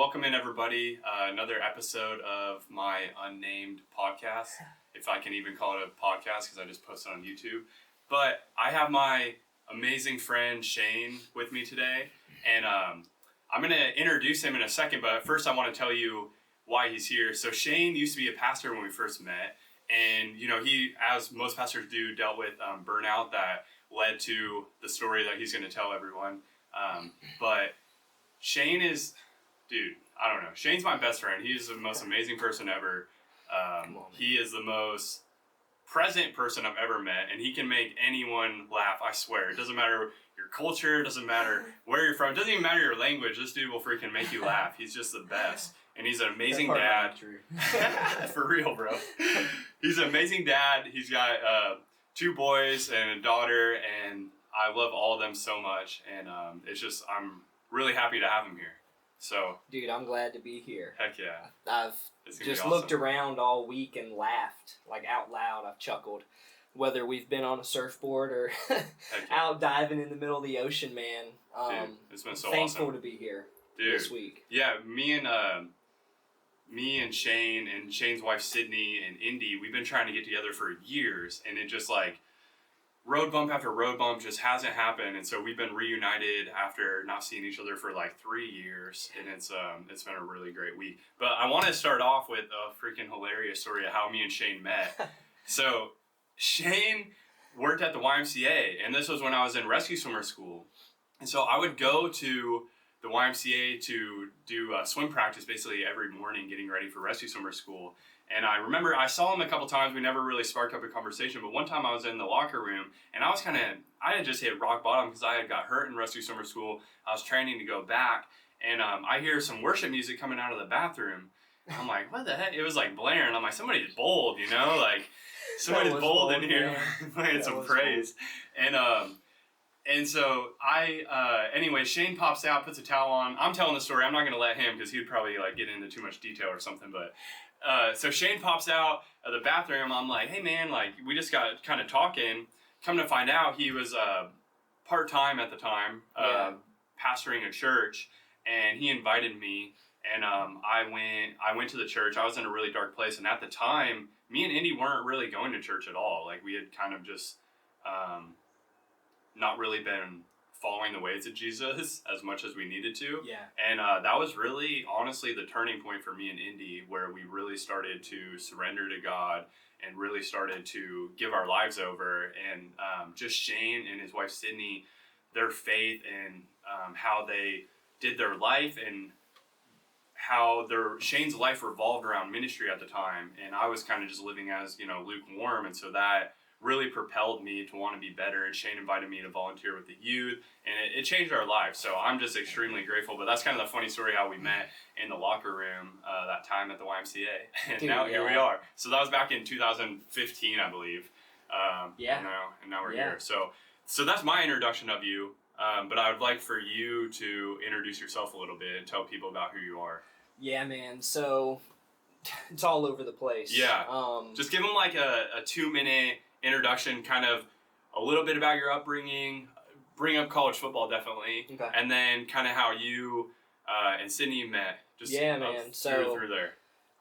welcome in everybody. Another episode of my unnamed podcast, if I can even call it a podcast because I just posted on YouTube. But I have my amazing friend Shane with me today, and I'm going to introduce him in a second, but first I want to tell you why he's here. So Shane used to be a pastor when we first met, and he, as most pastors do, dealt with burnout that led to the story that he's going to tell everyone. But Shane is, dude, I don't know. Shane's my best friend. He is the most amazing person ever. He is the most present person I've ever met, and he can make anyone laugh, I swear. It doesn't matter your culture, it doesn't matter where you're from, it doesn't even matter your language. This dude will freaking make you laugh. He's just the best. And he's an amazing dad. For real, bro. He's an amazing dad. He's got 2 boys and a daughter, and I love all of them so much. And I'm really happy to have him here. So, dude, I'm glad to be here. Heck yeah. I've just looked around all week and laughed, like out loud. I've chuckled. Whether we've been on a surfboard or out diving in the middle of the ocean, man. Dude, it's been so thankful awesome to be here this week. Yeah, me and Shane and Shane's wife Sydney and Indy, we've been trying to get together for years, and it just like road bump after road bump just hasn't happened, and so we've been reunited after not seeing each other for like 3 years, and it's been a really great week. But I want to start off with a freaking hilarious story of how me and Shane met. So Shane worked at the YMCA, and this was when I was in rescue swimmer school, and so I would go to the YMCA to do swim practice basically every morning, getting ready for rescue swimmer school. And I remember I saw him a couple times. We never really sparked up a conversation, but one time I was in the locker room, and I had just hit rock bottom because I had got hurt in rescue swimmer school. I was training to go back, and I hear some worship music coming out of the bathroom. I'm like, what the heck? It was like blaring. I'm like, somebody's bold, like somebody's bold in here playing some praise. And so anyway, Shane pops out, puts a towel on. I'm telling the story. I'm not going to let him because he'd probably like get into too much detail or something, but so Shane pops out of the bathroom. I'm like, hey man, like we just got kind of talking. Come to find out, he was part-time at the time, pastoring a church, and he invited me, and I went to the church. I was in a really dark place, and at the time, me and Indy weren't really going to church at all. Like we had kind of just not really been following the ways of Jesus as much as we needed to. Yeah. And that was really, honestly, the turning point for me and Indy, where we really started to surrender to God and really started to give our lives over. And just Shane and his wife Sydney, their faith and how they did their life and how Shane's life revolved around ministry at the time. And I was kind of just living as, lukewarm. And so that really propelled me to want to be better, and Shane invited me to volunteer with the youth, and it changed our lives. So I'm just extremely grateful. But that's kind of the funny story how we met in the locker room that time at the YMCA, and now here we are. So that was back in 2015, I believe. And now we're here. So that's my introduction of you. But I would like for you to introduce yourself a little bit and tell people about who you are. Yeah, man. So it's all over the place. Yeah. Just give them like a 2-minute introduction, kind of a little bit about your upbringing, bring up college football definitely, and then kind of how you and Sydney met. Just through there.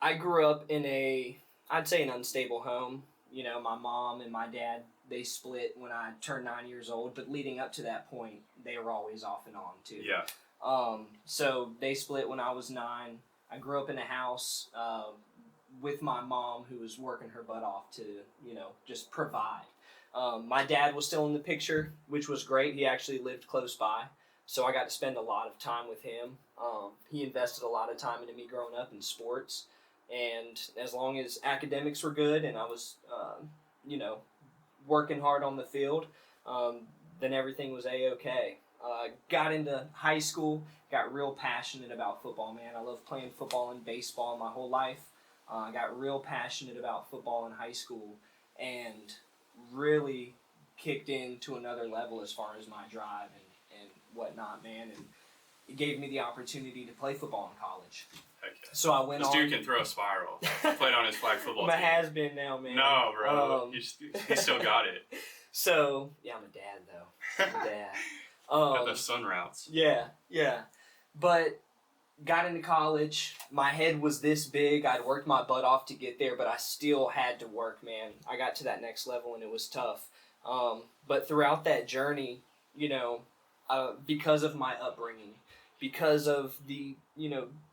I grew up in I'd say an unstable home. My mom and my dad, they split when I turned 9 years old, but leading up to that point, they were always off and on too. Yeah. So they split when I was 9. I grew up in a house with my mom, who was working her butt off to, just provide. My dad was still in the picture, which was great. He actually lived close by, so I got to spend a lot of time with him. He invested a lot of time into me growing up in sports, and as long as academics were good and I was, working hard on the field, then everything was A-okay. Got into high school, got real passionate about football, man. I loved playing football and baseball my whole life. I got real passionate about football in high school and really kicked into another level as far as my drive and whatnot, man. And it gave me the opportunity to play football in college. Heck yeah. So I went on. This dude can throw a spiral. Played on his flag football team. I'm a has-been now, man. No, bro. He still got it. So, yeah, I'm a dad, though. I'm a dad. Got the sun routes. Yeah. But got into college. My head was this big. I'd worked my butt off to get there, but I still had to work, man. I got to that next level, and it was tough. But throughout that journey, because of my upbringing, because of the,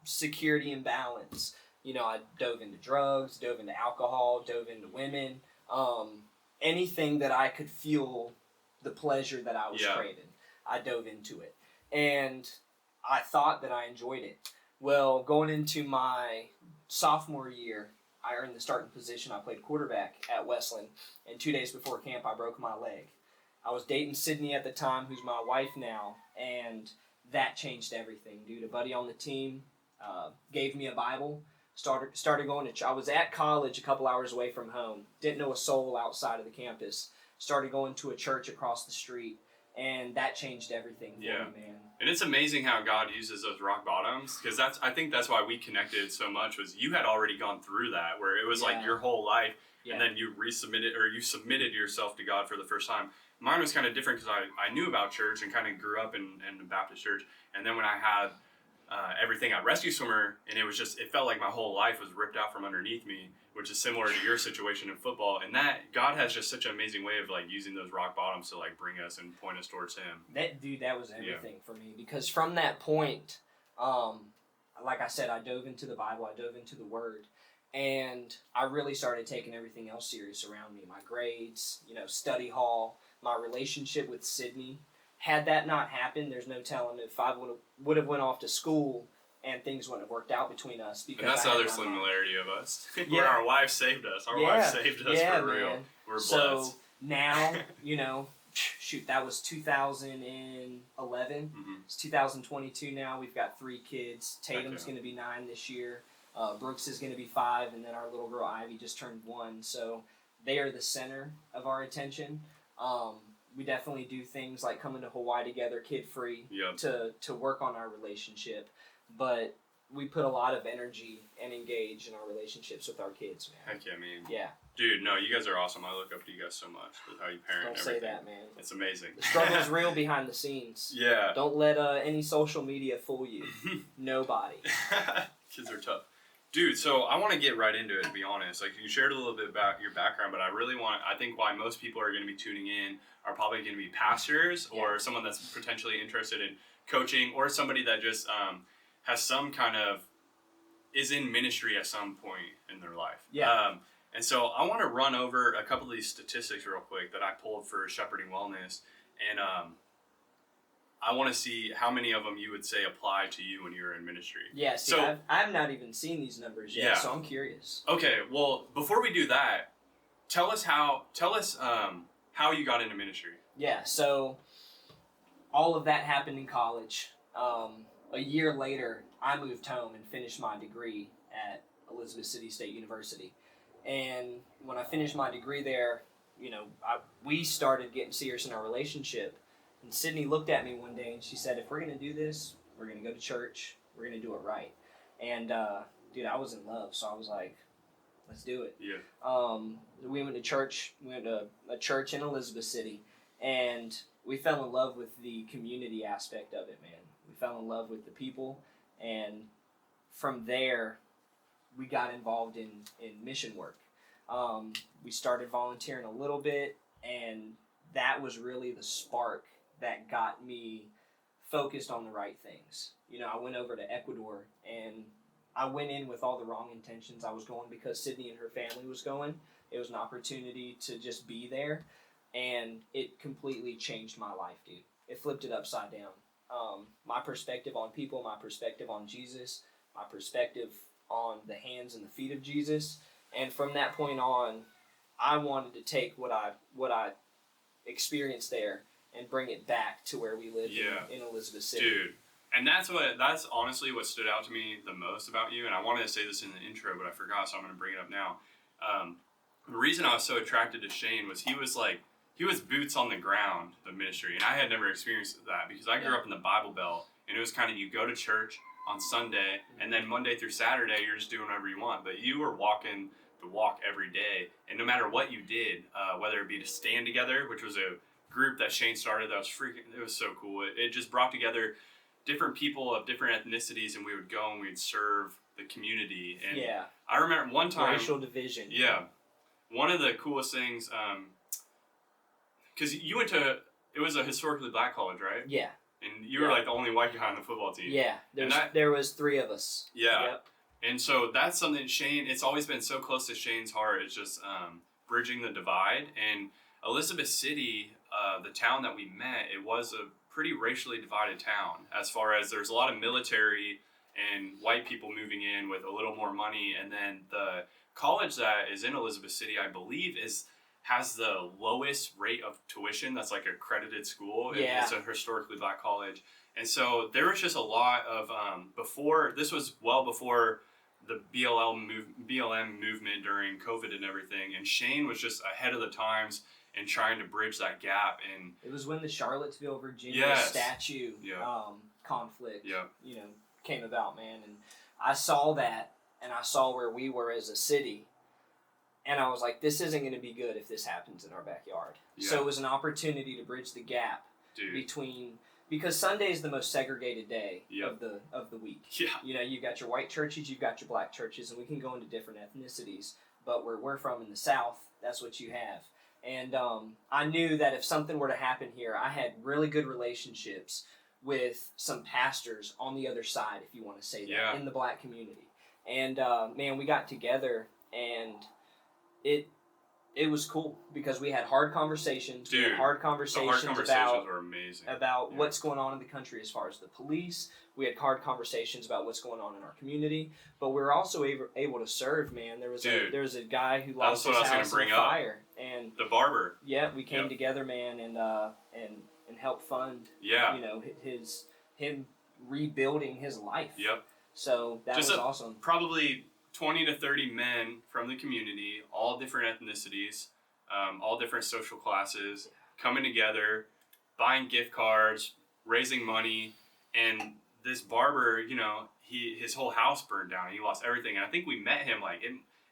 security imbalance, I dove into drugs, dove into alcohol, dove into women, anything that I could feel the pleasure that I was craving, I dove into it. And I thought that I enjoyed it. Well, going into my sophomore year, I earned the starting position. I played quarterback at Westland, and 2 days before camp, I broke my leg. I was dating Sydney at the time, who's my wife now, and that changed everything, dude. A buddy on the team gave me a Bible, started going to I was at college a couple hours away from home, didn't know a soul outside of the campus, started going to a church across the street, and that changed everything for me, man. And it's amazing how God uses those rock bottoms, because I think that's why we connected so much, was you had already gone through that, where it was like your whole life, and then you you submitted yourself to God for the first time. Mine was kind of different because I knew about church and kind of grew up in the Baptist church, and then when I had everything at Rescue Swimmer, and it felt like my whole life was ripped out from underneath me, which is similar to your situation in football. And that God has just such an amazing way of like using those rock bottoms to like bring us and point us towards Him. That was everything for me, because from that point, like I said, I dove into the Bible, I dove into the Word, and I really started taking everything else serious around me. My grades, study hall, my relationship with Sydney. Had that not happened, there's no telling if I would have went off to school and things wouldn't have worked out between us. Because and that's the other similarity of us. Where our wife saved us. Our wife saved us for real. Man. We're blessed. So now, shoot, that was 2011. Mm-hmm. It's 2022 now. We've got 3 kids. Tatum's going to be 9 this year. Brooks is going to be 5, and then our little girl Ivy just turned 1. So they are the center of our attention. We definitely do things like coming to Hawaii together, kid-free, to work on our relationship. But we put a lot of energy and engage in our relationships with our kids, man. Heck yeah, man. Yeah. Dude, no, you guys are awesome. I look up to you guys so much with how you parent and everything. Don't say that, man. It's amazing. The struggle's real behind the scenes. Yeah. Don't let any social media fool you. Nobody. Kids are tough. Dude, so I want to get right into it, to be honest. Like, you shared a little bit about your background, but I think why most people are going to be tuning in are probably going to be pastors or someone that's potentially interested in coaching, or somebody that just has some kind of, is in ministry at some point in their life. Yeah. And so I want to run over a couple of these statistics real quick that I pulled for Shepherding Wellness, and I want to see how many of them you would say apply to you when you're in ministry. Yeah, see, so I've not even seen these numbers yet, so I'm curious. Okay, well, before we do that, tell us how you got into ministry. Yeah, so all of that happened in college. A year later, I moved home and finished my degree at Elizabeth City State University. And when I finished my degree there, we started getting serious in our relationship. And Sydney looked at me one day and she said, if we're going to do this, we're going to go to church. We're going to do it right. And, dude, I was in love. So I was like, let's do it. Yeah. We went to church. We went to a church in Elizabeth City. And we fell in love with the community aspect of it, man. We fell in love with the people. And from there, we got involved in mission work. We started volunteering a little bit. And that was really the spark that got me focused on the right things. I went over to Ecuador, and I went in with all the wrong intentions. I was going because Sydney and her family was going. It was an opportunity to just be there, and it completely changed my life, dude. It flipped it upside down. My perspective on people, my perspective on Jesus, my perspective on the hands and the feet of Jesus, and from that point on, I wanted to take what I experienced there and bring it back to where we lived in Elizabeth City. Dude, and that's honestly what stood out to me the most about you, and I wanted to say this in the intro, but I forgot, so I'm going to bring it up now. The reason I was so attracted to Shane was he was boots on the ground, the ministry, and I had never experienced that because I grew up in the Bible Belt, and it was kind of you go to church on Sunday, and then Monday through Saturday, you're just doing whatever you want, but you were walking the walk every day, and no matter what you did, whether it be to stand together, which was a group that Shane started that was it was so cool. It just brought together different people of different ethnicities, and we would go and we'd serve the community. And Yeah. I remember one time, Racial division. yeah, one of the coolest things, because you went to, it was a historically black college, right? Yeah. And you were like the only white guy on the football team. Yeah, there was 3 of us. Yeah. Yep. And so that's something Shane, it's always been so close to Shane's heart. It's just bridging the divide. And Elizabeth City, the town that we met, it was a pretty racially divided town as far as there's a lot of military and white people moving in with a little more money. And then the college that is in Elizabeth City, I believe, has the lowest rate of tuition. That's like a accredited school. Yeah. It's a historically black college. And so there was just a lot of, this was well before the BLM movement during COVID and everything. And Shane was just ahead of the times and trying to bridge that gap. And it was when the Charlottesville, Virginia statue conflict, came about, man. And I saw that, and I saw where we were as a city. And I was like, this isn't going to be good if this happens in our backyard. Yeah. So it was an opportunity to bridge the gap between, because Sunday is the most segregated day of the week. Yeah. You've got your white churches, you've got your black churches, and we can go into different ethnicities. But where we're from in the South, that's what you have. And I knew that if something were to happen here, I had really good relationships with some pastors on the other side, if you want to say that, in the black community. And man, we got together, and it was cool because we had hard conversations. Dude, we had hard conversations were amazing. About what's going on in the country as far as the police. We had hard conversations about what's going on in our community, but we were also able to serve. Man, there was a guy who lost his house in a fire, and the barber. Yeah, we came together, man, and helped fund. Yeah. Him rebuilding his life. Yep. So that was awesome. Probably 20 to 30 men from the community, all different ethnicities, all different social classes, coming together, buying gift cards, raising money, and this barber, his whole house burned down. He lost everything. And I think we met him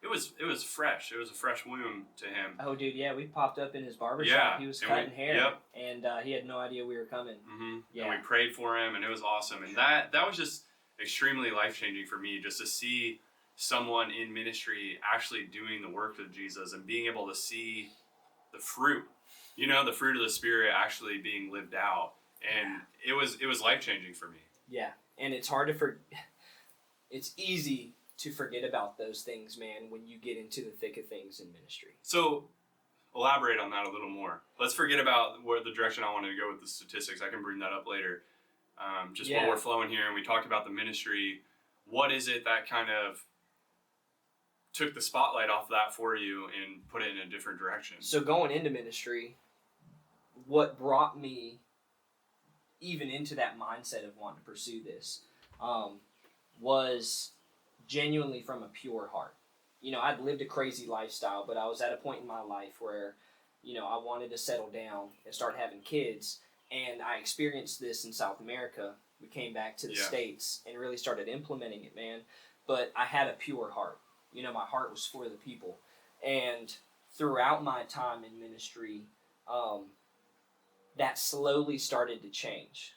it was fresh. It was a fresh wound to him. Oh, dude, yeah, we popped up in his barbershop. He was cutting hair, and he had no idea we were coming. Mm-hmm. Yeah, and we prayed for him, and it was awesome. And that was just extremely life changing for me, just to see someone in ministry actually doing the work of Jesus and being able to see the fruit, the fruit of the Spirit actually being lived out. And it was life changing for me. Yeah. And it's it's easy to forget about those things, man, when you get into the thick of things in ministry. So elaborate on that a little more. Let's forget about where the direction I wanted to go with the statistics. I can bring that up later. While we're flowing here and we talked about the ministry, what is it that kind of took the spotlight off that for you and put it in a different direction? So going into ministry, what brought me even into that mindset of wanting to pursue this was genuinely from a pure heart. I'd lived a crazy lifestyle, but I was at a point in my life where, I wanted to settle down and start having kids. And I experienced this in South America. We came back to the States and really started implementing it, man. But I had a pure heart. My heart was for the people. And throughout my time in ministry, that slowly started to change.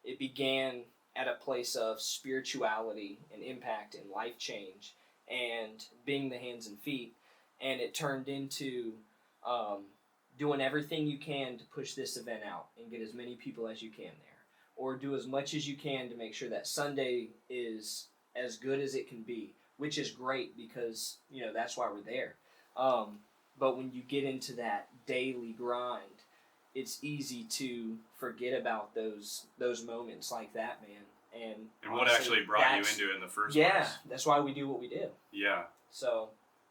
It began at a place of spirituality and impact and life change and being the hands and feet. And it turned into doing everything you can to push this event out and get as many people as you can there. Or do as much as you can to make sure that Sunday is as good as it can be, which is great because, that's why we're there. But when you get into that daily grind, it's easy to forget about those moments like that, man. And what actually brought you into it in the first place. Yeah, that's why we do what we do. Yeah. So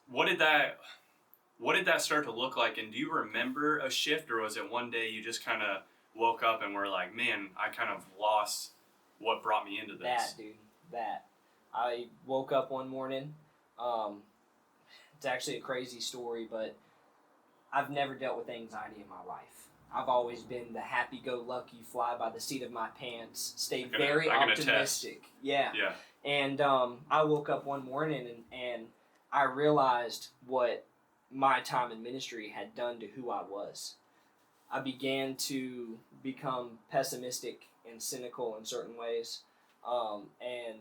what did that start to look like? And do you remember a shift, or was it one day you just kind of woke up and were like, man, I kind of lost what brought me into this? That. I woke up one morning. It's actually a crazy story, but I've never dealt with anxiety in my life. I've always been the happy-go-lucky, fly by the seat of my pants, stay very optimistic. Yeah. And I woke up one morning and I realized what my time in ministry had done to who I was. I began to become pessimistic and cynical in certain ways. And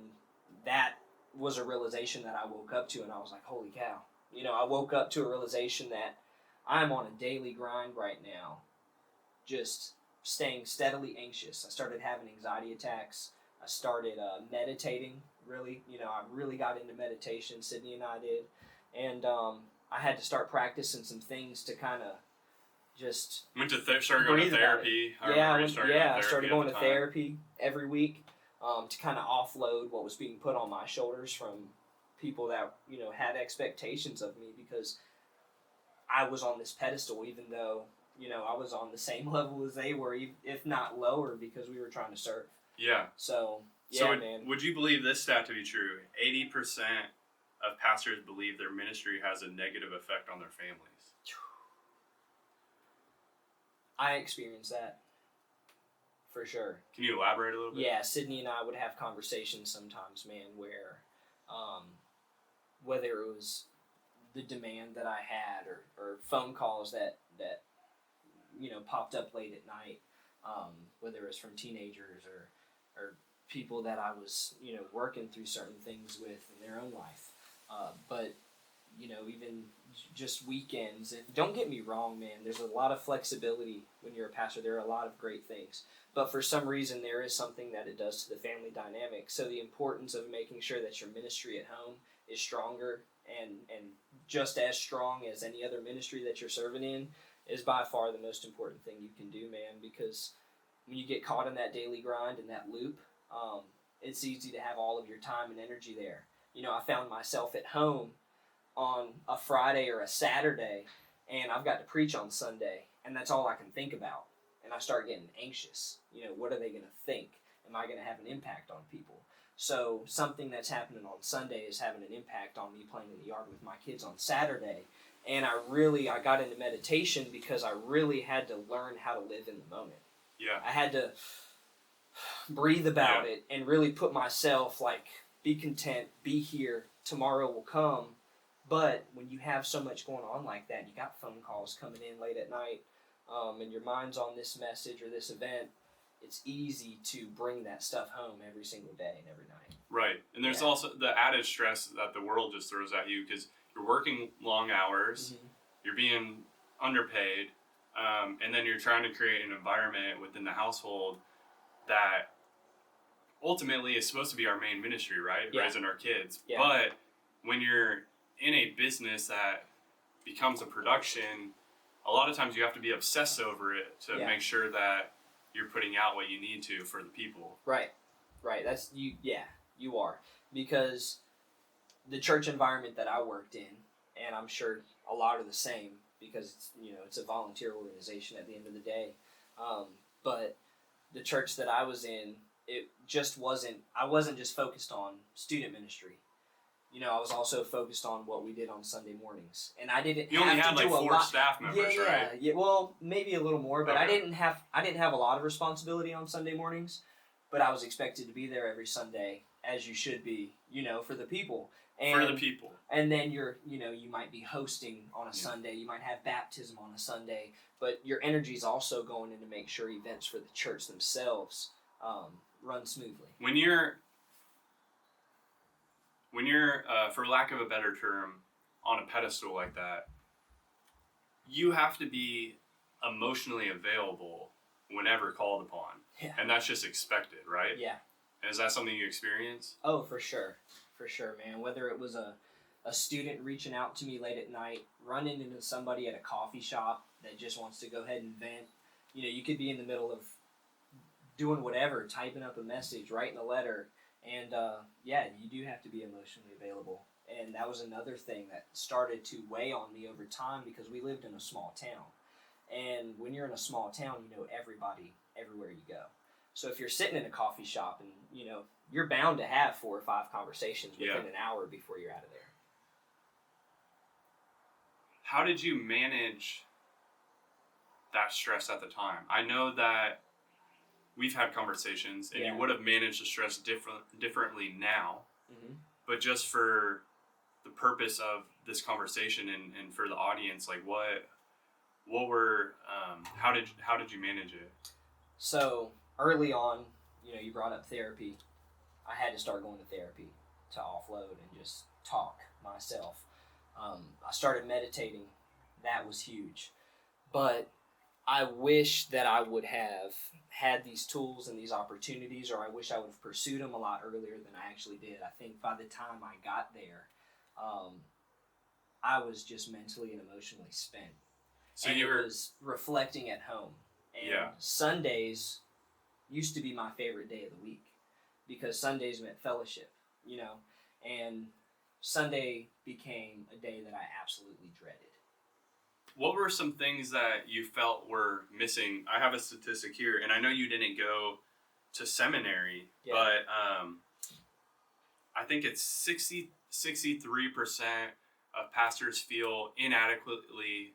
that was a realization that I woke up to, and I was like, holy cow. I woke up to a realization that I'm on a daily grind right now, just staying steadily anxious. I started having anxiety attacks. I started meditating, really. I really got into meditation, Sydney and I did. And I had to start practicing some things to kind of just started going to therapy. I started going to therapy every week to kind of offload what was being put on my shoulders from people that had expectations of me, because I was on this pedestal, even though I was on the same level as they were, if not lower, because we were trying to serve. Yeah. So man. Would you believe this stat to be true? 80% of pastors believe their ministry has a negative effect on their families. I experienced that, for sure. Can you elaborate a little bit? Yeah, Sydney and I would have conversations sometimes, man, where whether it was the demand that I had or phone calls that popped up late at night, whether it was from teenagers or people that I was working through certain things with in their own life, but even just weekends. And don't get me wrong, man, there's a lot of flexibility when you're a pastor. There are a lot of great things, but for some reason there is something that it does to the family dynamic. So the importance of making sure that your ministry at home is stronger and just as strong as any other ministry that you're serving in is by far the most important thing you can do, man, because when you get caught in that daily grind and that loop, it's easy to have all of your time and energy there. I found myself at home on a Friday or a Saturday, and I've got to preach on Sunday, and that's all I can think about. And I start getting anxious. What are they going to think? Am I going to have an impact on people? So something that's happening on Sunday is having an impact on me playing in the yard with my kids on Saturday. And I got into meditation because I really had to learn how to live in the moment. Yeah. I had to breathe about it and really put myself, be content, be here, tomorrow will come. But when you have so much going on like that, you got phone calls coming in late at night, and your mind's on this message or this event, it's easy to bring that stuff home every single day and every night. Right. And there's also the added stress that the world just throws at you, because you're working long hours, you're being underpaid, and then you're trying to create an environment within the household that ultimately is supposed to be our main ministry, right? Yeah. Raising our kids. Yeah. But when you're in a business that becomes a production, a lot of times you have to be obsessed over it to make sure that you're putting out what you need to for the people. Right. That's you. Yeah, you are, because the church environment that I worked in, and I'm sure a lot are the same, because it's a volunteer organization at the end of the day. But the church that I was in, it just wasn't. I wasn't just focused on student ministry. I was also focused on what we did on Sunday mornings, and I didn't. You only had like 4 staff members, right? Yeah. Well, maybe a little more, but okay. I didn't have a lot of responsibility on Sunday mornings, but I was expected to be there every Sunday, as you should be, for the people. For the people. And then you might be hosting on a Sunday, you might have baptism on a Sunday, but your energy is also going in to make sure events for the church themselves run smoothly. When you're, for lack of a better term, on a pedestal like that, you have to be emotionally available whenever called upon. Yeah. And that's just expected, right? Yeah. And is that something you experience? Oh, for sure. For sure, man. Whether it was a student reaching out to me late at night, running into somebody at a coffee shop that just wants to go ahead and vent. You could be in the middle of doing whatever, typing up a message, writing a letter, and you do have to be emotionally available. And that was another thing that started to weigh on me over time, because we lived in a small town. And when you're in a small town, you know everybody everywhere you go. So if you're sitting in a coffee shop and, you're bound to have 4 or 5 conversations within an hour before you're out of there. How did you manage that stress at the time? I know that we've had conversations, and you would have managed the stress differently now, but just for the purpose of this conversation and for the audience, how did you manage it? So early on, you brought up therapy. I had to start going to therapy to offload and just talk myself. I started meditating. That was huge. But I wish that I would have had these tools and these opportunities, or I wish I would have pursued them a lot earlier than I actually did. I think by the time I got there, I was just mentally and emotionally spent. So and you it were, was reflecting at home. And yeah. Sundays used to be my favorite day of the week because Sundays meant fellowship, and Sunday became a day that I absolutely dreaded. What were some things that you felt were missing? I have a statistic here, and I know you didn't go to seminary, Yeah. but I think it's 63% of pastors feel inadequately.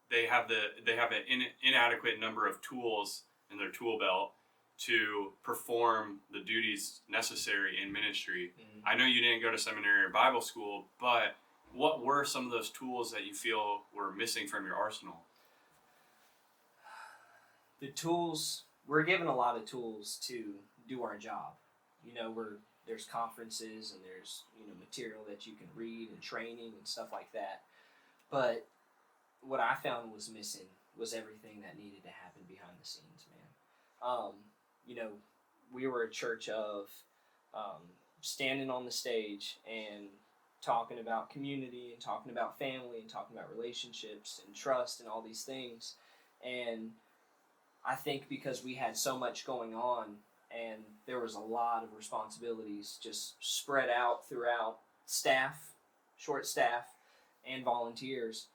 They have an inadequate number of tools in their tool belt to perform the duties necessary in ministry. Mm-hmm. I know you didn't go to seminary or Bible school, but what were some of those tools that you feel were missing from your arsenal? The tools, we're given a lot of tools to do our job. There's conferences and there's, material that you can read and training and stuff like that. But what I found was missing was everything that needed to happen behind the scenes, man. We were a church of standing on the stage and talking about community and talking about family and talking about relationships and trust and all these things. And I think because we had so much going on and there was a lot of responsibilities just spread out throughout staff, short staff, and volunteers,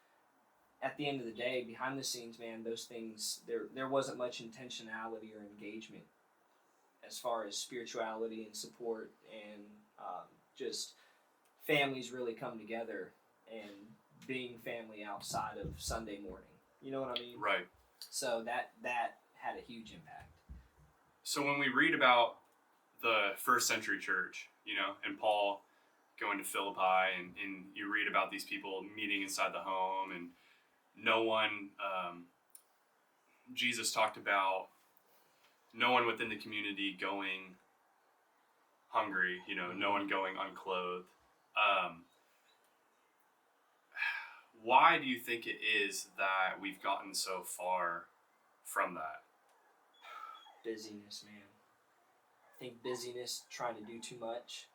at the end of the day, behind the scenes, man, those things, there wasn't much intentionality or engagement as far as spirituality and support and just families really come together and being family outside of Sunday morning. You know what I mean? Right. So that had a huge impact. So when we read about the first century church, and Paul going to Philippi, and you read about these people meeting inside the home, and no one, Jesus talked about no one within the community going hungry, no one going unclothed. Why do you think it is that we've gotten so far from that? Busyness, man. I think busyness, trying to do too much.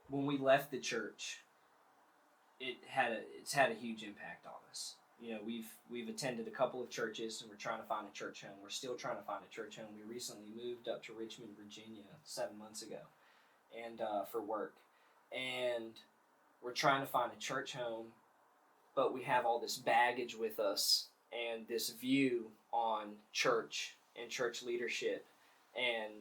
When we left the church, it's had a huge impact on us. We've attended a couple of churches and we're trying to find a church home. We're still trying to find a church home. We recently moved up to Richmond, Virginia 7 months ago and for work. And we're trying to find a church home, but we have all this baggage with us and this view on church and church leadership, and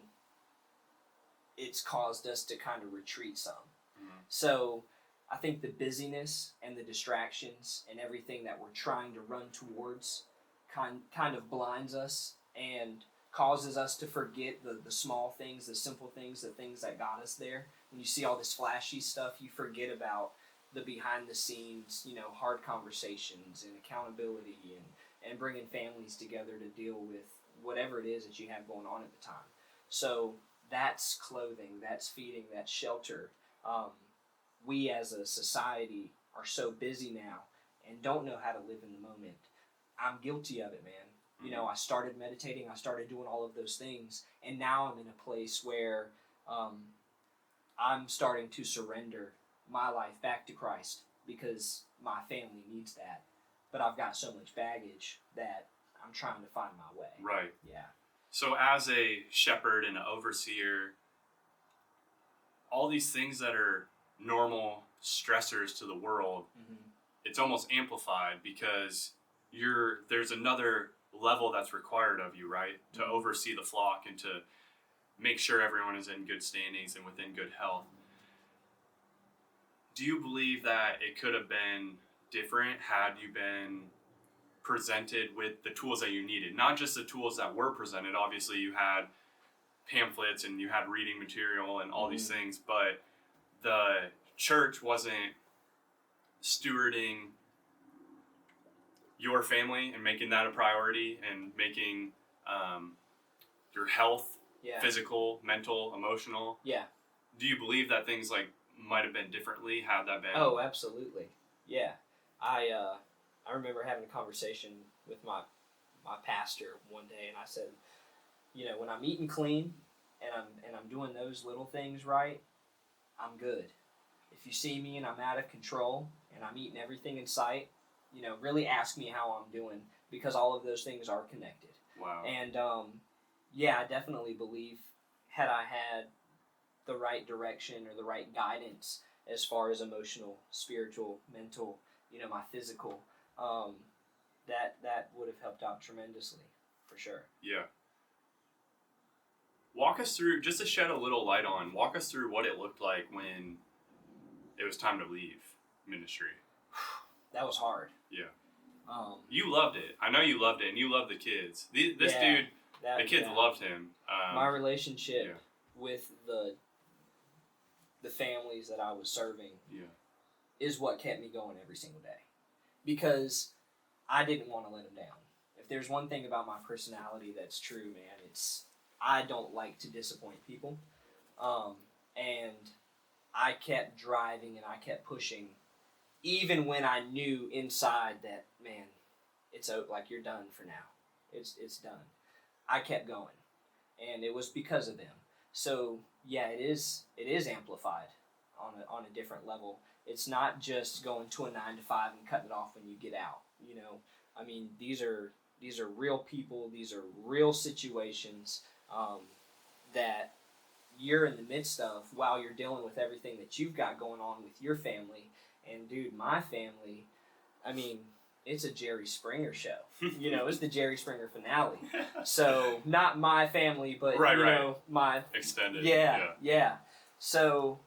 it's caused us to kind of retreat some. Mm-hmm. So I think the busyness and the distractions and everything that we're trying to run towards kind of blinds us and causes us to forget the small things, the simple things, the things that got us there. When you see all this flashy stuff, you forget about the behind the scenes, hard conversations and accountability and bringing families together to deal with whatever it is that you have going on at the time. So that's clothing, that's feeding, that's shelter. We as a society are so busy now and don't know how to live in the moment. I'm guilty of it, man. I started meditating, I started doing all of those things, and now I'm in a place where I'm starting to surrender my life back to Christ because my family needs that. But I've got so much baggage that I'm trying to find my way. Right. Yeah. So as a shepherd and an overseer, all these things that are normal stressors to the world, it's almost amplified because there's another level that's required of you, right? To oversee the flock and to make sure everyone is in good standings and within good health. Do you believe that it could have been different had you been presented with the tools that you needed? Not just the tools that were presented. Obviously, you had pamphlets and you had reading material and all these things, but the church wasn't stewarding your family and making that a priority and making your health, Yeah. physical, mental, emotional. Yeah. Do you believe that things like might have been differently had that been? Oh, absolutely. Yeah. I remember having a conversation with my pastor one day, and I said, when I'm eating clean and I'm doing those little things right, I'm good. If you see me and I'm out of control and I'm eating everything in sight, really ask me how I'm doing, because all of those things are connected. Wow. And I definitely believe, had I had the right direction or the right guidance as far as emotional, spiritual, mental, my physical, that would have helped out tremendously, for sure. Yeah. Walk us through, just to shed a little light on, walk us through what it looked like when it was time to leave ministry. That was hard. Yeah. You loved it. I know you loved it, and you loved the kids. Dude, the kids loved him. My relationship with the families that I was serving is what kept me going every single day, because I didn't want to let them down. If there's one thing about my personality that's true, man, it's I don't like to disappoint people, and I kept driving and I kept pushing, even when I knew inside that, man, it's like, you're done for now. It's done. I kept going, and it was because of them. So yeah, it is amplified on a different level. It's not just going to a 9 to 5 and cutting it off when you get out. I mean, these are real people. These are real situations that you're in the midst of while you're dealing with everything that you've got going on with your family. And dude, my family, I mean, it's a Jerry Springer show. It's the Jerry Springer finale. So not my family, but my extended. Yeah. So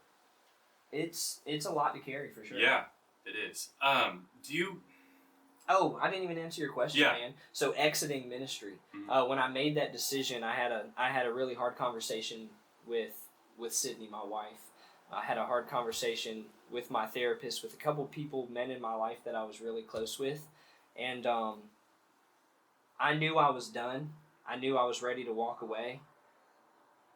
it's a lot to carry, for sure. Yeah, it is. Do you? Oh, I didn't even answer your question, man. So exiting ministry. Mm-hmm. When I made that decision, I had a really hard conversation with Sydney, my wife. I had a hard conversation with my therapist, with a couple people, men in my life that I was really close with. And I knew I was done. I knew I was ready to walk away.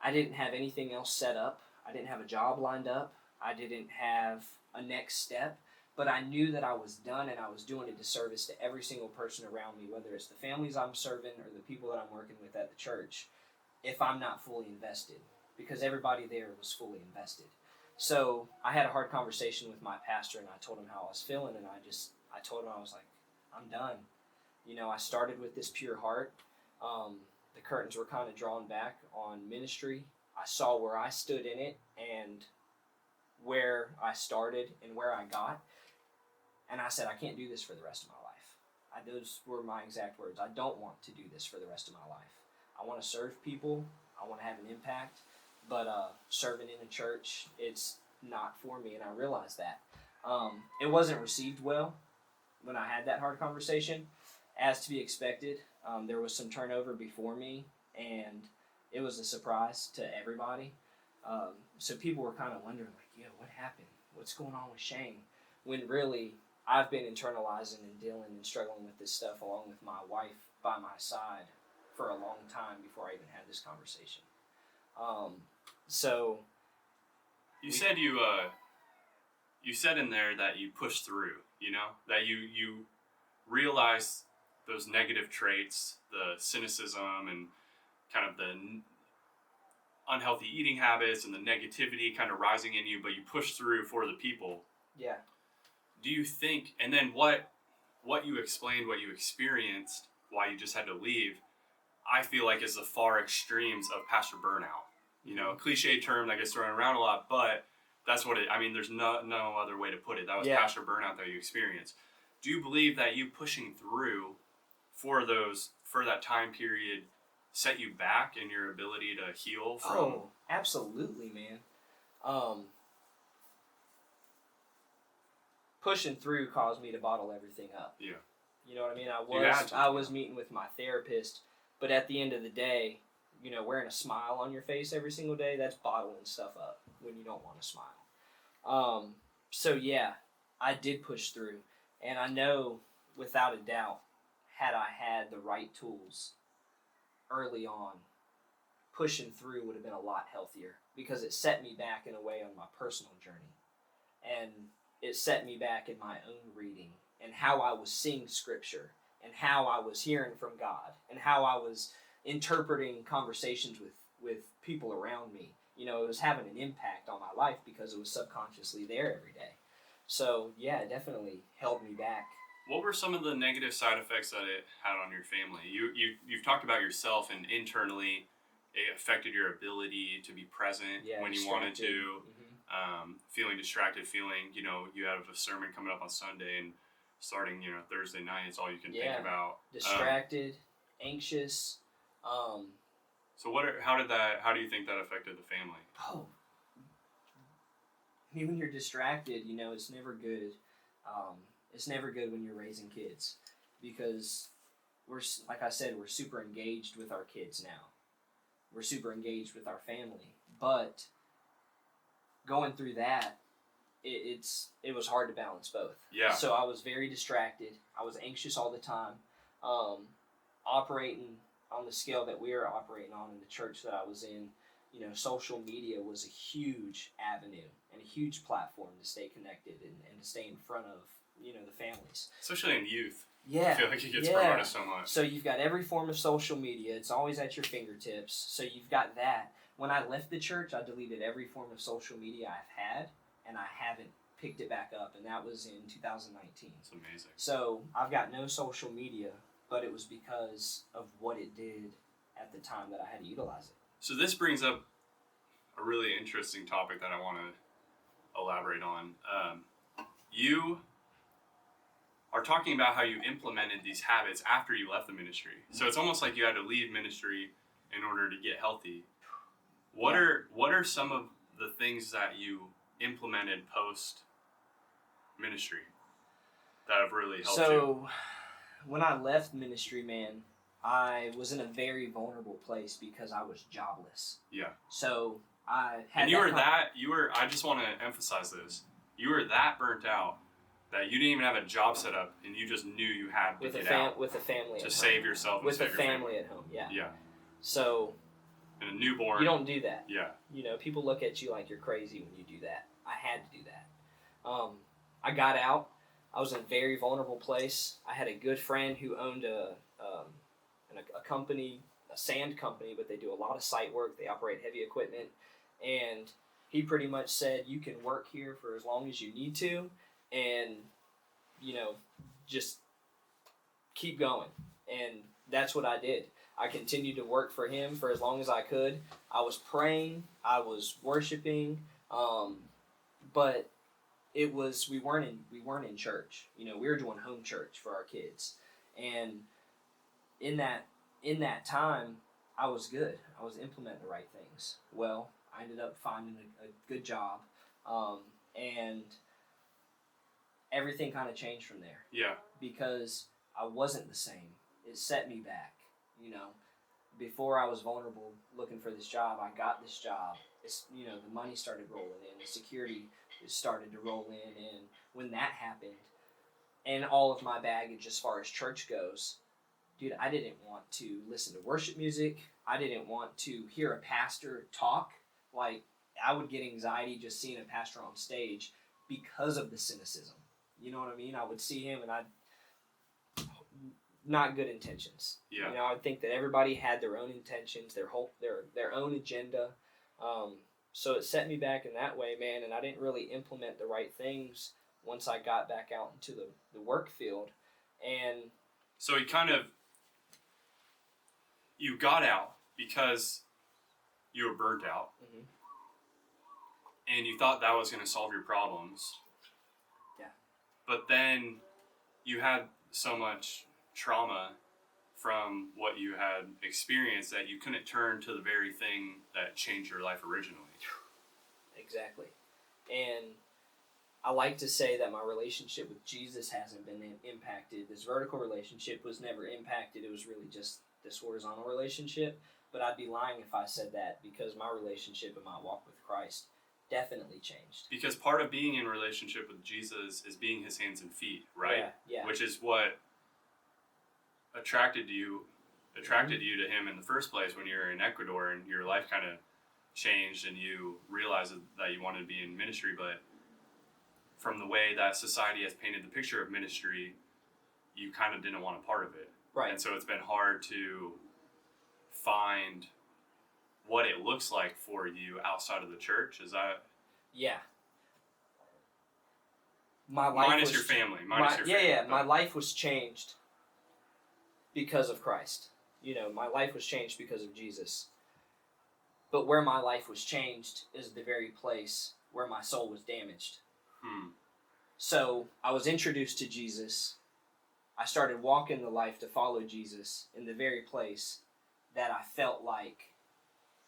I didn't have anything else set up. I didn't have a job lined up. I didn't have a next step. But I knew that I was done, and I was doing a disservice to every single person around me, whether it's the families I'm serving or the people that I'm working with at the church, if I'm not fully invested, because everybody there was fully invested. So I had a hard conversation with my pastor, and I told him how I was feeling, and I told him, I was like, I'm done. I started with this pure heart. The curtains were kind of drawn back on ministry. I saw where I stood in it and where I started and where I got. And I said, I can't do this for the rest of my life. Those were my exact words. I don't want to do this for the rest of my life. I want to serve people. I want to have an impact. But serving in a church, it's not for me, and I realized that. It wasn't received well when I had that hard conversation, as to be expected. There was some turnover before me, and it was a surprise to everybody. So people were kind of wondering, like, what happened? What's going on with Shane? When really, I've been internalizing and dealing and struggling with this stuff along with my wife by my side for a long time before I even had this conversation. So you said you said in there that you pushed through, that you realized those negative traits, the cynicism and kind of the unhealthy eating habits and the negativity kind of rising in you, but you pushed through for the people. Yeah. Do you think, and then what you explained, what you experienced, why you just had to leave, I feel like is the far extremes of pastor burnout. Cliche term that gets thrown around a lot, but that's what there's no other way to put it. That was pastor burnout that you experienced. Do you believe that you pushing through for that time period set you back in your ability to heal from? Oh, absolutely, man. Pushing through caused me to bottle everything up. Yeah. You know what I mean? I was meeting with my therapist, but at the end of the day, wearing a smile on your face every single day, that's bottling stuff up when you don't want to smile. So yeah, I did push through, and I know, without a doubt, had I had the right tools early on, pushing through would have been a lot healthier, because it set me back in a way on my personal journey. And it set me back in my own reading and how I was seeing scripture and how I was hearing from God and how I was interpreting conversations with people around me. You know, it was having an impact on my life because it was subconsciously there every day. So, yeah, it definitely held me back. What were some of the negative side effects that it had on your family? You've talked about yourself, and internally it affected your ability to be present when you wanted to, feeling distracted, feeling, you know, you have a sermon coming up on Sunday and starting, you know, Thursday night, it's all you can think about. Distracted, anxious. So how do you think that affected the family? Oh, I mean, when you're distracted, you know, it's never good. It's never good when you're raising kids, because like I said, we're super engaged with our kids now. We're super engaged with our family, but going through that, it was hard to balance both. Yeah. So I was very distracted. I was anxious all the time. Operating on the scale that we were operating on in the church that I was in, you know, social media was a huge avenue and a huge platform to stay connected and to stay in front of, you know, the families. Especially in youth. Yeah. I feel like it gets promoted so much. So you've got every form of social media. It's always at your fingertips. So you've got that. When I left the church, I deleted every form of social media I've had, and I haven't picked it back up, and that was in 2019. It's amazing. So I've got no social media, but it was because of what it did at the time that I had to utilize it. So this brings up a really interesting topic that I want to elaborate on. You are talking about how you implemented these habits after you left the ministry. So it's almost like you had to leave ministry in order to get healthy. What are some of the things that you implemented post ministry that have really helped you? So when I left ministry, man, I was in a very vulnerable place because I was jobless. Yeah. So I had. And I just want to emphasize this. You were that burnt out that you didn't even have a job set up, and you just knew you had to get out with a family to at save home. yourself and with save a your family at home. Yeah. Yeah. So. And a newborn. You don't do that. Yeah. You know, people look at you like you're crazy when you do that. I had to do that. I got out. I was in a very vulnerable place. I had a good friend who owned a company, a sand company, but they do a lot of site work. They operate heavy equipment. And he pretty much said, you can work here for as long as you need to, and, you know, just keep going. And that's what I did. I continued to work for him for as long as I could. I was praying, I was worshiping, but we weren't in church. You know, we were doing home church for our kids, and in that time, I was good. I was implementing the right things. Well, I ended up finding a good job, and everything kind of changed from there. Yeah. Because I wasn't the same. It set me back. You know, before I was vulnerable looking for this job, I got this job. You know, the money started rolling in, the security started to roll in, and when that happened, and all of my baggage as far as church goes, dude, I didn't want to listen to worship music. I didn't want to hear a pastor talk. Like, I would get anxiety just seeing a pastor on stage because of the cynicism. You know what I mean? I would see him, and not good intentions. Yeah. You know, I think that everybody had their own intentions, their own agenda. So it set me back in that way, man, and I didn't really implement the right things once I got back out into the work field. And so you got out because you were burnt out, and you thought that was going to solve your problems. Yeah. But then you had so much trauma from what you had experienced that you couldn't turn to the very thing that changed your life originally. Exactly. And I like to say that my relationship with Jesus hasn't been impacted. This vertical relationship was never impacted. It was really just this horizontal relationship. But I'd be lying if I said that, because my relationship and my walk with Christ definitely changed. Because part of being in relationship with Jesus is being his hands and feet, right? Yeah. Which is what attracted you to him in the first place when you were in Ecuador and your life kind of changed and you realized that you wanted to be in ministry. But from the way that society has painted the picture of ministry, you kind of didn't want a part of it. Right. And so it's been hard to find what it looks like for you outside of the church. Is that? Yeah. My life minus your family. My life was changed because of Christ. My life was changed because of Jesus. But where my life was changed is the very place where my soul was damaged. So I was introduced to Jesus. I started walking the life to follow Jesus in the very place that I felt like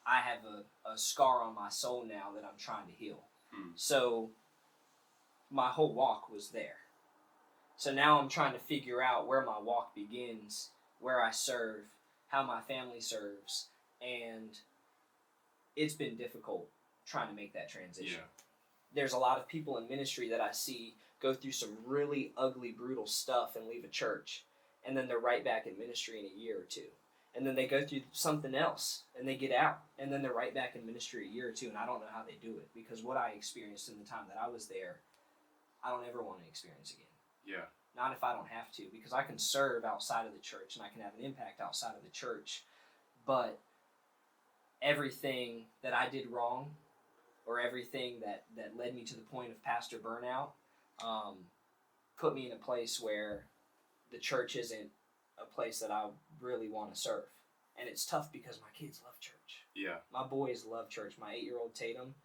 I have a scar on my soul now that I'm trying to heal. So my whole walk was there. So now I'm trying to figure out where my walk begins, where I serve, how my family serves, and it's been difficult trying to make that transition. Yeah. There's a lot of people in ministry that I see go through some really ugly, brutal stuff and leave a church, and then they're right back in ministry in a year or two. And then they go through something else, and they get out, and then they're right back in ministry a year or two, and I don't know how they do it, because what I experienced in the time that I was there, I don't ever want to experience again. Yeah. Not if I don't have to, because I can serve outside of the church, and I can have an impact outside of the church, but everything that I did wrong, or everything that led me to the point of pastor burnout, put me in a place where the church isn't a place that I really want to serve. And it's tough because my kids love church. Yeah. My boys love church. My 8-year-old Tatum,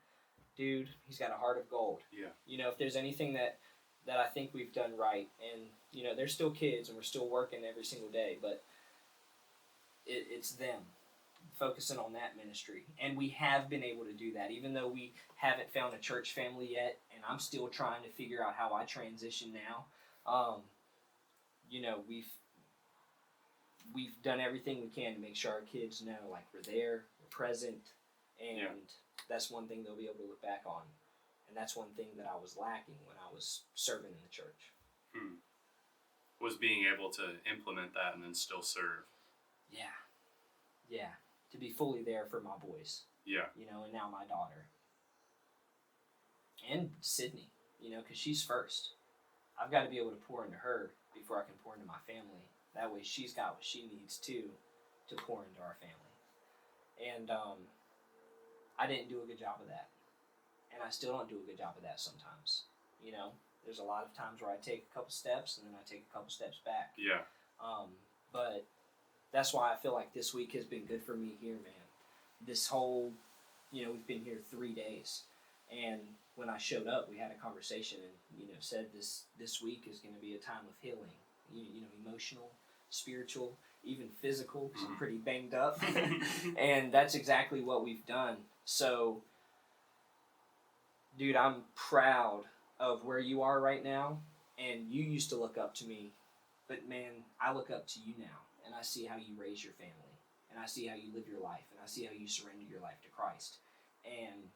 dude, he's got a heart of gold. Yeah. If there's anything that I think we've done right, and, they're still kids and we're still working every single day, but it's them. Focusing on that ministry. And we have been able to do that, even though we haven't found a church family yet, and I'm still trying to figure out how I transition now. We've done everything we can to make sure our kids know, like, we're there, we're present, and that's one thing they'll be able to look back on. And that's one thing that I was lacking when I was serving in the church. Was being able to implement that and then still serve. Yeah. To be fully there for my boys. Yeah. And now my daughter. And Sydney, because she's first. I've got to be able to pour into her before I can pour into my family. That way she's got what she needs to pour into our family. And I didn't do a good job of that. And I still don't do a good job of that sometimes. There's a lot of times where I take a couple steps and then I take a couple steps back. Yeah. But that's why I feel like this week has been good for me here, man. This whole, we've been here 3 days. And when I showed up, we had a conversation and, said this week is going to be a time of healing. Emotional, spiritual, even physical, because I'm pretty banged up. And that's exactly what we've done. So, dude, I'm proud of where you are right now. And you used to look up to me. But, man, I look up to you now. And I see how you raise your family. And I see how you live your life. And I see how you surrender your life to Christ. And,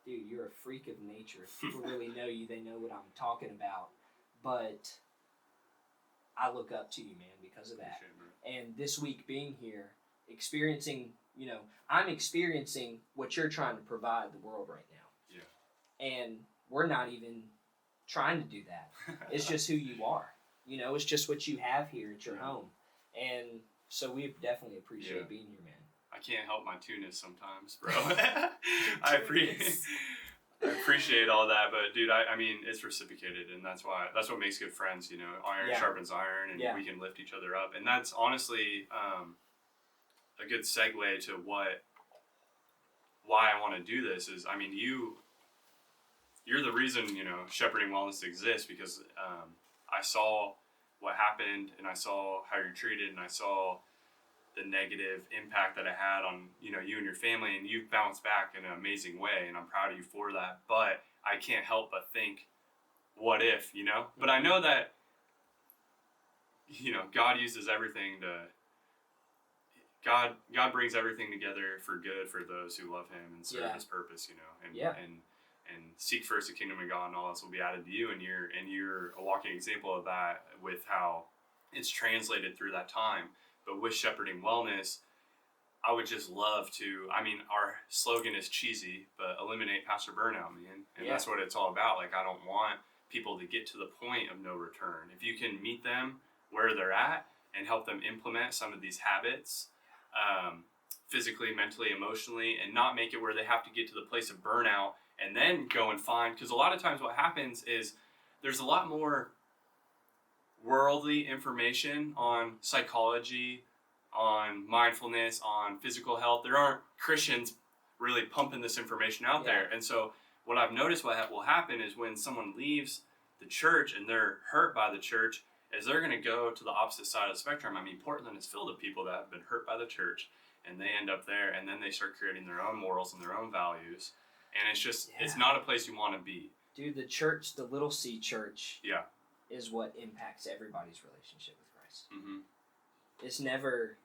dude, you're a freak of nature. If people really know you, they know what I'm talking about. But I look up to you, man, because of that. And this week being here, experiencing, I'm experiencing what you're trying to provide the world right now. Yeah. And we're not even trying to do that. It's just who you are. It's just what you have here at your home. And so we definitely appreciate being here, man. I can't help my two-ness sometimes, bro. I appreciate all that, but dude, I mean, it's reciprocated, and that's what makes good friends, iron sharpens iron, and we can lift each other up. And that's honestly a good segue to why I want to do this is, I mean, you're the reason, Shepherding Wellness exists, because I saw what happened, and I saw how you're treated, and I saw the negative impact that it had on, you and your family, and you've bounced back in an amazing way, and I'm proud of you for that. But I can't help but think, what if, But I know that, God uses everything God brings everything together for good for those who love Him and serve His purpose, and seek first the kingdom of God, and all else will be added to you. And you're a walking example of that with how it's translated through that time. But with shepherding wellness, I would just love to. I mean, our slogan is cheesy, but eliminate Pastor Burnout, man, and that's what it's all about. Like, I don't want people to get to the point of no return. If you can meet them where they're at and help them implement some of these habits, physically, mentally, emotionally, and not make it where they have to get to the place of burnout and then go and find, because a lot of times what happens is there's a lot more worldly information on psychology, on mindfulness, on physical health. There aren't Christians really pumping this information out there. And so what I've noticed what will happen is when someone leaves the church and they're hurt by the church, is they're going to go to the opposite side of the spectrum. I mean, Portland is filled with people that have been hurt by the church, and they end up there, and then they start creating their own morals and their own values. And it's just, it's not a place you want to be. Dude, the church, the little C church, is what impacts everybody's relationship with Christ. Mm-hmm. It's never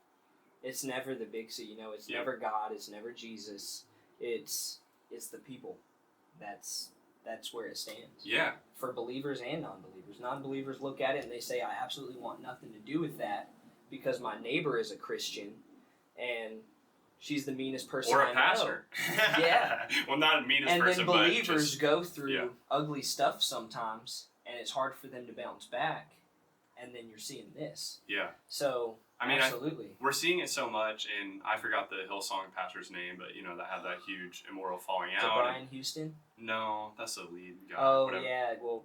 the big C, it's never God, it's never Jesus. It's the people. That's where it stands. Yeah. For believers and non-believers. Non-believers look at it and they say, I absolutely want nothing to do with that because my neighbor is a Christian and she's the meanest person I know. Or a pastor. Well, not the meanest person, but And then believers go through ugly stuff sometimes, and it's hard for them to bounce back, and then you're seeing this. Yeah. So, I mean, absolutely. We're seeing it so much, and I forgot the Hillsong pastor's name, but, that had that huge immoral falling out. Brian Houston? No, that's the lead guy. Oh, whatever.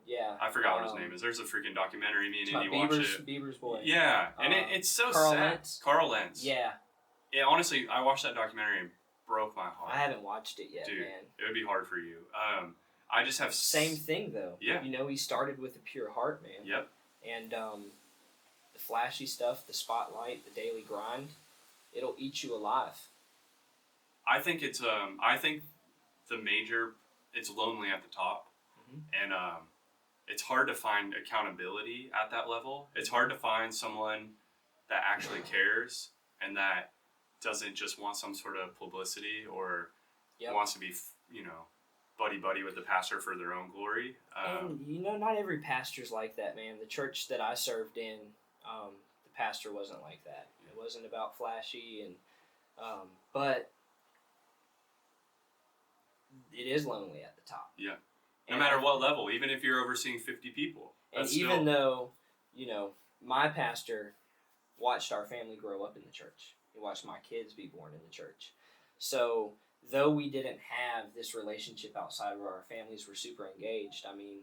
yeah. I forgot what his name is. There's a freaking documentary. Me and Indy watched it. Bieber's boy. Yeah, and it's so Carl sad. Lentz. Carl Lentz. Yeah. Yeah, honestly, I watched that documentary and broke my heart. I haven't watched it yet, dude, man. It would be hard for you. I just have... Same thing, though. Yeah. He started with a pure heart, man. Yep. And the flashy stuff, the spotlight, the daily grind, it'll eat you alive. I think it's it's lonely at the top, and it's hard to find accountability at that level. It's hard to find someone that actually cares and that doesn't just want some sort of publicity or wants to be, buddy with the pastor for their own glory. And not every pastor's like that, man. The church that I served in, the pastor wasn't like that. It wasn't about flashy, and but it is lonely at the top. Yeah. No matter what level, even if you're overseeing 50 people. And even though, my pastor watched our family grow up in the church. He watched my kids be born in the church. So, though we didn't have this relationship outside where our families were super engaged, I mean,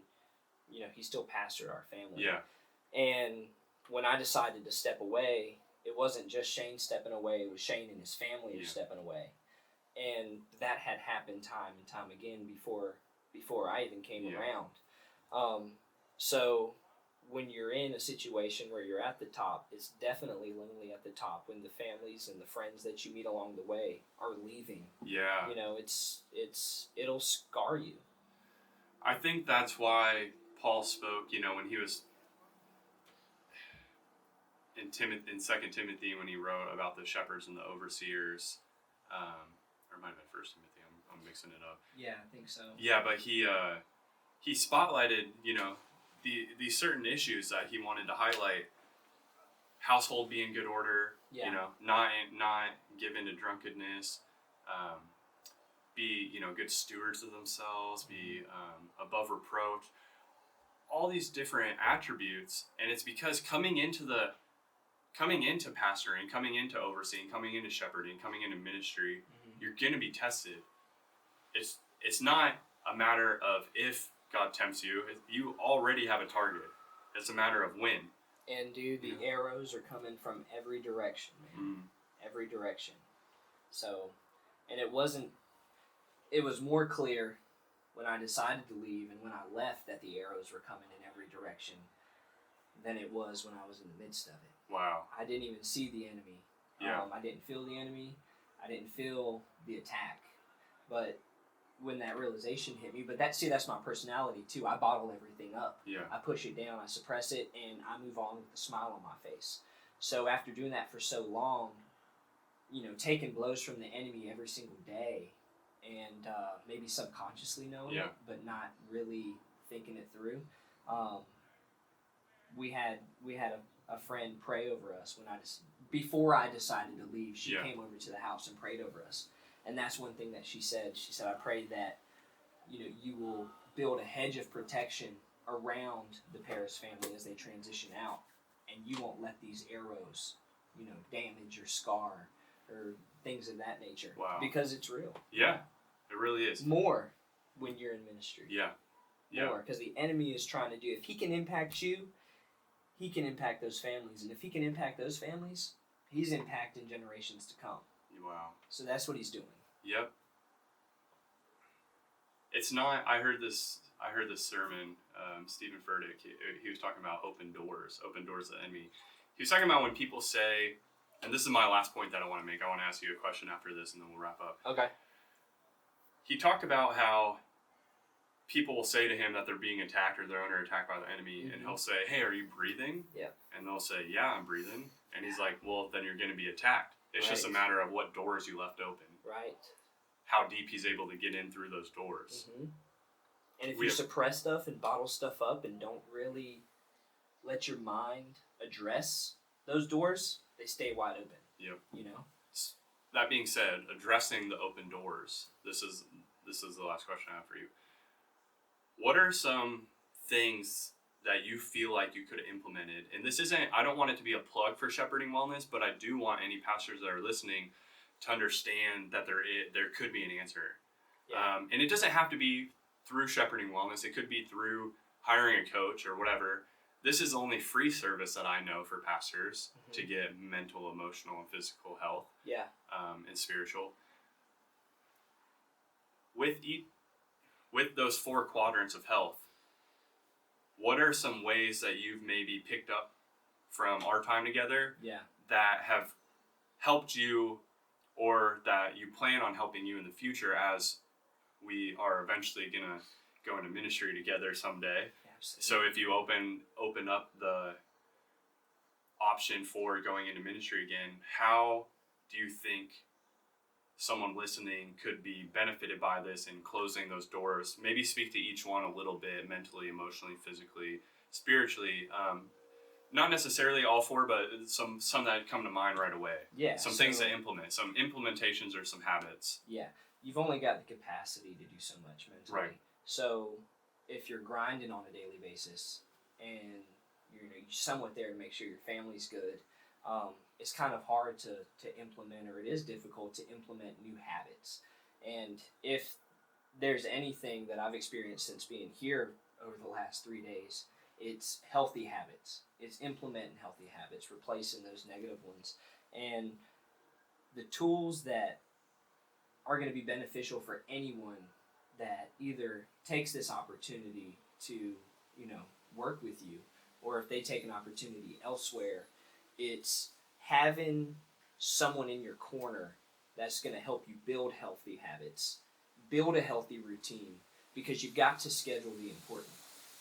he still pastored our family. Yeah. And when I decided to step away, it wasn't just Shane stepping away, it was Shane and his family stepping away. And that had happened time and time again before I even came around. So when you're in a situation where you're at the top, it's definitely lonely at the top when the families and the friends that you meet along the way are leaving. Yeah. It'll scar you. I think that's why Paul spoke, when he was in 2 Timothy when he wrote about the shepherds and the overseers, or it might have been 1 Timothy, I'm mixing it up. Yeah, I think so. Yeah, but he spotlighted, these certain issues that he wanted to highlight. Household be in good order, not give in to drunkenness, be, good stewards of themselves, be above reproach, all these different attributes. And it's because coming into pastoring, coming into overseeing, coming into shepherding, coming into ministry, you're going to be tested. It's not a matter of if God tempts you. You already have a target. It's a matter of when. And dude, the arrows are coming from every direction, man. Every direction. So, and it was more clear when I decided to leave and when I left that the arrows were coming in every direction than it was when I was in the midst of it. Wow. I didn't even see the enemy. Yeah. I didn't feel the enemy. I didn't feel the attack. But when that realization hit me, that's my personality too. I bottle everything up. Yeah. I push it down, I suppress it, and I move on with a smile on my face. So after doing that for so long, taking blows from the enemy every single day, and maybe subconsciously knowing it, but not really thinking it through. We had a friend pray over us before I decided to leave. She came over to the house and prayed over us, and that's one thing that she said. She said, "I pray that you will build a hedge of protection around the Paris family as they transition out, and you won't let these arrows, damage or scar or things of that nature." Wow. Because it's real. Yeah, it really is. More when you're in ministry. Yeah. More, because the enemy is trying to do. If he can impact you, he can impact those families, and if he can impact those families, he's impacting generations to come. Wow. So that's what he's doing. Yep. It's not. I heard this sermon. Stephen Furtick. He was talking about open doors to the enemy. He was talking about when people say, and this is my last point that I want to make. I want to ask you a question after this, and then we'll wrap up. Okay. He talked about how people will say to him that they're being attacked or they're under attack by the enemy, and he'll say, "Hey, are you breathing?" Yeah. And they'll say, "Yeah, I'm breathing." And he's like, "Well, then you're going to be attacked. It's just a matter of what doors you left open." Right. How deep he's able to get in through those doors. Mm-hmm. And if you suppress stuff and bottle stuff up and don't really let your mind address those doors, they stay wide open. Yep. That being said, addressing the open doors. This is the last question I have for you. What are some things that you feel like you could have implemented? And this isn't, I don't want it to be a plug for Shepherding Wellness, but I do want any pastors that are listening to understand that there could be an answer. Yeah. And it doesn't have to be through Shepherding Wellness. It could be through hiring a coach or whatever. This is the only free service that I know for pastors to get mental, emotional, and physical health. Yeah. And spiritual. With those 4 quadrants of health, what are some ways that you've maybe picked up from our time together that have helped you, or that you plan on helping you in the future as we are eventually going to go into ministry together someday? Absolutely. So if you open up the option for going into ministry again, how do you think someone listening could be benefited by this in closing those doors? Maybe speak to each one a little bit, mentally, emotionally, physically, spiritually. Not necessarily all 4, but some that come to mind right away. Yeah. Some things to implement, some implementations or some habits. Yeah. You've only got the capacity to do so much mentally. Right. So if you're grinding on a daily basis and you're somewhat there to make sure your family's good, it's kind of hard to implement, or it is difficult to implement new habits. And if there's anything that I've experienced since being here over the last 3 days, it's healthy habits. It's implementing healthy habits, replacing those negative ones. And the tools that are going to be beneficial for anyone that either takes this opportunity to, work with you, or if they take an opportunity elsewhere, it's having someone in your corner that's going to help you build healthy habits, build a healthy routine, because you've got to schedule the important.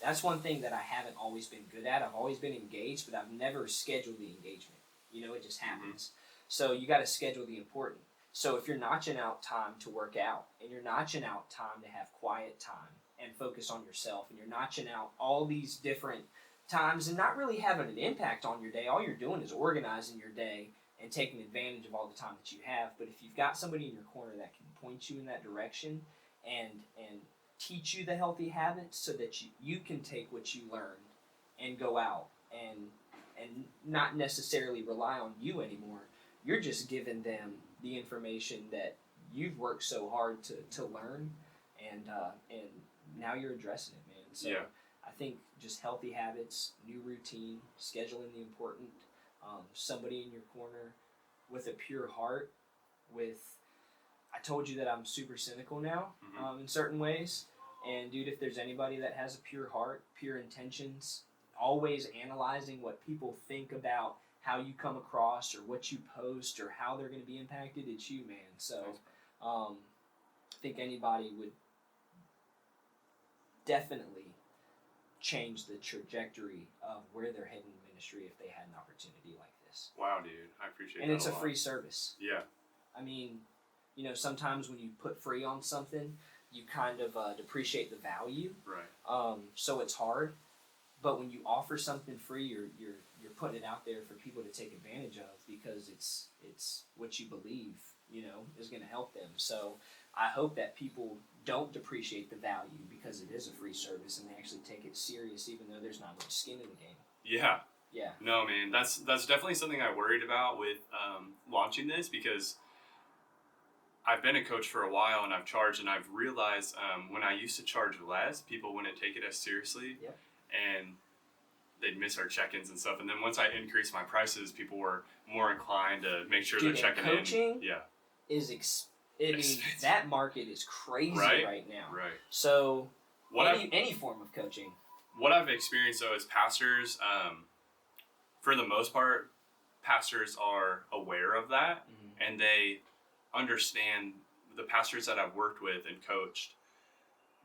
That's one thing that I haven't always been good at. I've always been engaged, but I've never scheduled the engagement. It just happens. So you got to schedule the important. So if you're notching out time to work out, and you're notching out time to have quiet time and focus on yourself, and you're notching out all these different times and not really having an impact on your day, all you're doing is organizing your day and taking advantage of all the time that you have. But if you've got somebody in your corner that can point you in that direction and teach you the healthy habits so that you can take what you learned and go out and not necessarily rely on you anymore, you're just giving them the information that you've worked so hard to learn, and now you're addressing it, man. So I think just healthy habits, new routine, scheduling the important, somebody in your corner with a pure heart. I told you that I'm super cynical now in certain ways, and dude, if there's anybody that has a pure heart, pure intentions, always analyzing what people think about how you come across or what you post or how they're going to be impacted, it's you, man. So I think anybody would definitely change the trajectory of where they're heading in ministry if they had an opportunity like this. Wow, dude. I appreciate that. And it's a free service. Yeah. I mean, sometimes when you put free on something, you kind of depreciate the value. Right. So it's hard. But when you offer something free, you're putting it out there for people to take advantage of because it's what you believe, is going to help them. So I hope that people don't depreciate the value because it is a free service and they actually take it serious, even though there's not much skin in the game. Yeah. Yeah. No, man, that's definitely something I worried about with launching this because I've been a coach for a while and I've charged and I've realized when I used to charge less, people wouldn't take it as seriously. Yep. And they'd miss our check-ins and stuff. And then once I increased my prices, people were more inclined to make sure they're checking coaching in. Yeah. Is that market is crazy right now. Right. So any form of coaching. What I've experienced though is pastors, for the most part, pastors are aware of that and they understand. The pastors that I've worked with and coached,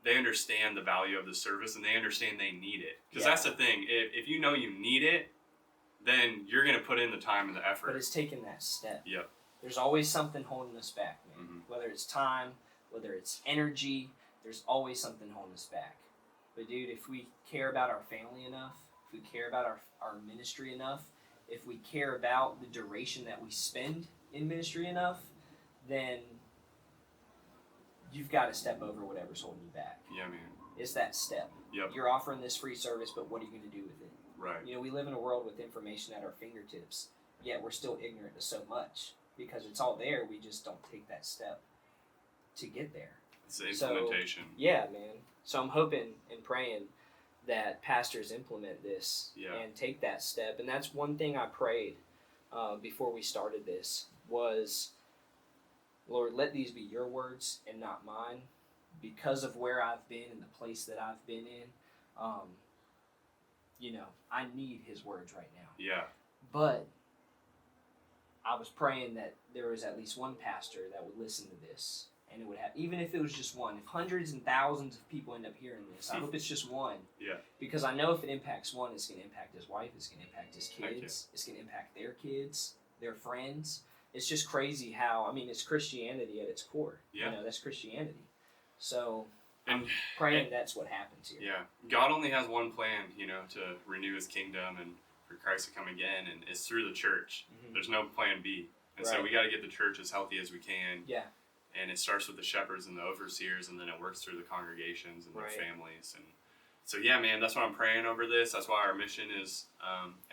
they understand the value of the service and they understand they need it. Because that's the thing. If you know you need it, then you're going to put in the time and the effort. But it's taking that step. Yep. There's always something holding us back, man. Mm-hmm. Whether it's time, whether it's energy, there's always something holding us back. But dude, if we care about our family enough, if we care about our ministry enough, if we care about the duration that we spend in ministry enough, then you've got to step over whatever's holding you back. Yeah, man. It's that step. Yep. You're offering this free service, but what are you going to do with it? Right. We live in a world with information at our fingertips, yet we're still ignorant to so much because it's all there. We just don't take that step to get there. It's the implementation. So, yeah, man. So I'm hoping and praying that pastors implement this and take that step. And that's one thing I prayed before we started this was, Lord, let these be your words and not mine. Because of where I've been and the place that I've been in, I need his words right now. Yeah. But I was praying that there was at least one pastor that would listen to this. And it would have, even if it was just one, if hundreds and thousands of people end up hearing this, I hope it's just one. Yeah. Because I know if it impacts one, it's going to impact his wife, it's going to impact his kids, it's going to impact their kids, their friends. It's just crazy how, it's Christianity at its core. Yeah. That's Christianity. So and I'm praying that's what happens here. Yeah. God only has one plan, to renew his kingdom and for Christ to come again, and it's through the church. Mm-hmm. There's no plan B. And so we got to get the church as healthy as we can. Yeah. And it starts with the shepherds and the overseers, and then it works through the congregations and their families. And so, yeah, man, that's what I'm praying over this. That's why our mission is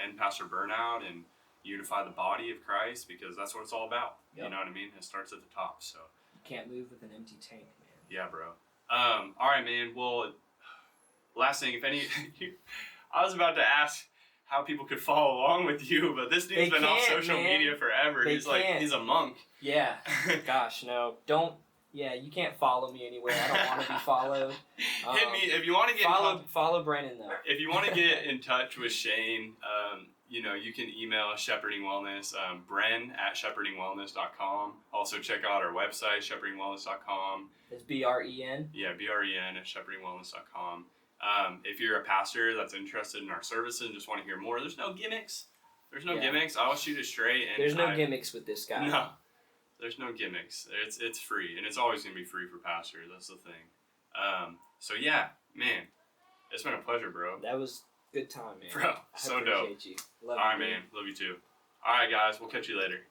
end pastor burnout and unify the body of Christ, because that's what it's all about. Yep. You know what I mean? It starts at the top. So you can't move with an empty tank, man. Yeah, bro. All right, man. Well, last thing, I was about to ask how people could follow along with you, but this dude's been off social media forever. He's a monk. Yeah. Gosh, no. You can't follow me anywhere. I don't want to be followed. Hit me if you want to get follow Brennan though. If you want to get in touch with Shane, you can email Shepherding Wellness, bren@shepherdingwellness.com. Also check out our website, shepherdingwellness.com. It's BREN? Yeah, BREN at shepherdingwellness.com. If you're a pastor that's interested in our services and just want to hear more, there's no gimmicks. Gimmicks. I'll shoot it straight. And there's no gimmicks with this guy. No, there's no gimmicks. It's free, and it's always going to be free for pastors. That's the thing. So yeah, man, it's been a pleasure, bro. That was good time, man. Bro, so dope. You. Love All right, you, man. Love you too. All right, guys. We'll catch you later.